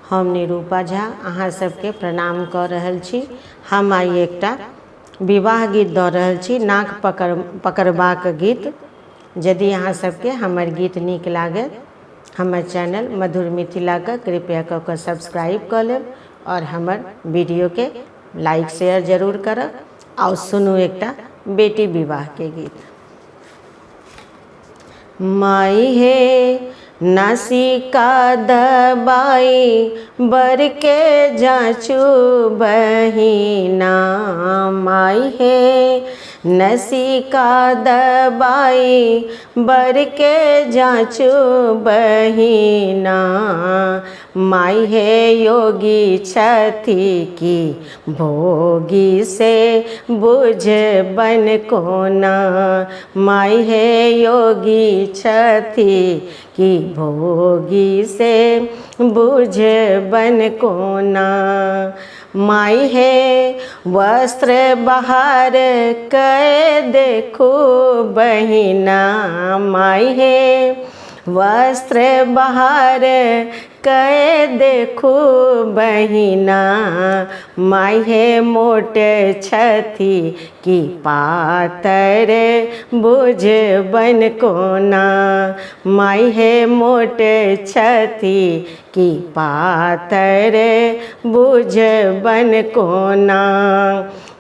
हम निरूपा झा अहाँ सबके प्रणाम कऽ रहल छी। हम आइ एकटा विवाह गीत दऽ रहल छी, नाक पकड़बाक गीत। यदि अहाँ सबके हमर गीत नीक लागत, हमर चैनल मधुर मिथिला के कृपया कऽ कऽ सब्सक्राइब कऽ लेब और हमर वीडियो के लाइक शेयर जरूर करब। आओ सुनू एकटा बेटी विवाह के गीत। माई हे नासिका दबाई बर के जाचू बहिना, माई हे नसिका दबाई बर के जाचू बहिना, माई हे योगी छथि की भोगी से बुझ बन कोना, माई हे योगी छथि की भोगी से बुझ बन कोना, माई हे वस्त्र बाहर कै देखो बहिना, माई हे वस्त्र बाहर कै देखो बहिना, माई हे मोट छथि की पातर बुझ बन कोना, माई हे मोट छथि की पातर बुझ बन कोना,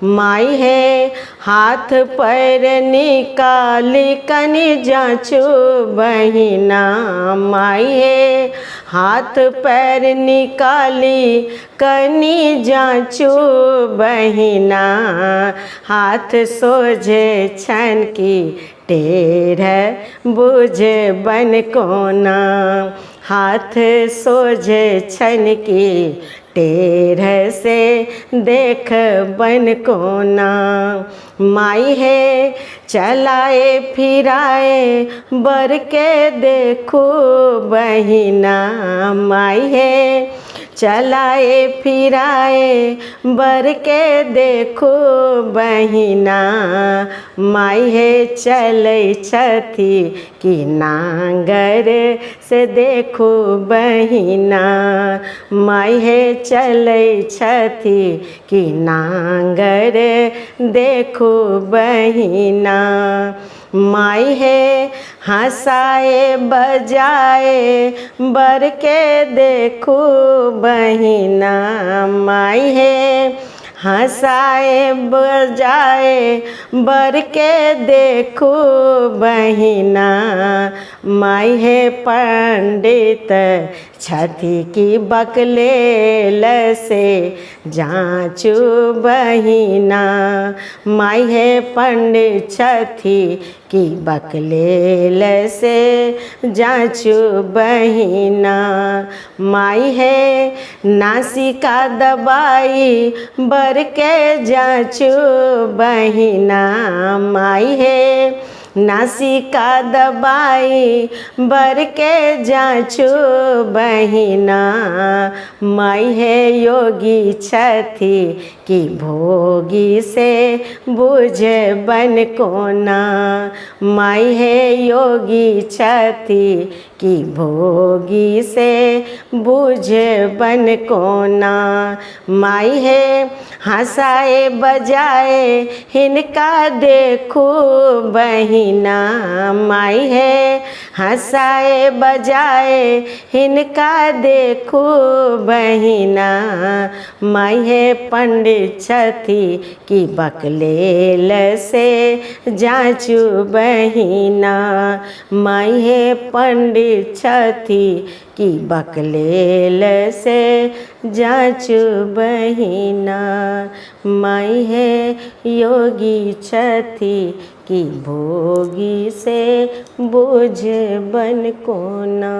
माई हे हाथ पैर निकाली कनि जाचू बहिना, माई हे हाथ पैर निकाली कनि जाचू बहिना, हाथ सोझे छन की टेढ़ बुझ बन कोना, हाथ सोझे छन की टेढ़ से देख बन कोना, माई हे चलाए फिराए बर के देखो बहिना, माई हे चलाए फिराए बर के देखो बहिना, माई हे चलै छथि की नांगर से देखो बहिना, माई हे चलै छथि की नांगर देखो बहिना, माई हे हंसाए बजाए बर के देखो बहिना, माई हे हंसाए बजाए बर के देखो बहिना, माई हे पंडित छथि की बकलेल से जाचू बहिना, माई हे पंडित छथि की बकलेल से जाचू बहिना, माई हे नासिका दबाई बर के जाचू बहिना, माई हे नासिका दबाई बर के जाचू बहिना, माई हे योगी छथि की भोगी से बुझ बन कोना, माई हे योगी छथि की भोगी से बुझ बन कोना, माई हे हंसाए बजाए हिनका देखो बहिना, माई हे हंसाए बजाए हिनका देखो बहिना, माई हे पंडित छथि की बकलेल से जाचू बहिना, माई हे पंडित छथि की बकलेल से जाचू बहिना, माई हे योगी छथि की भोगी से बुझ बन कोना।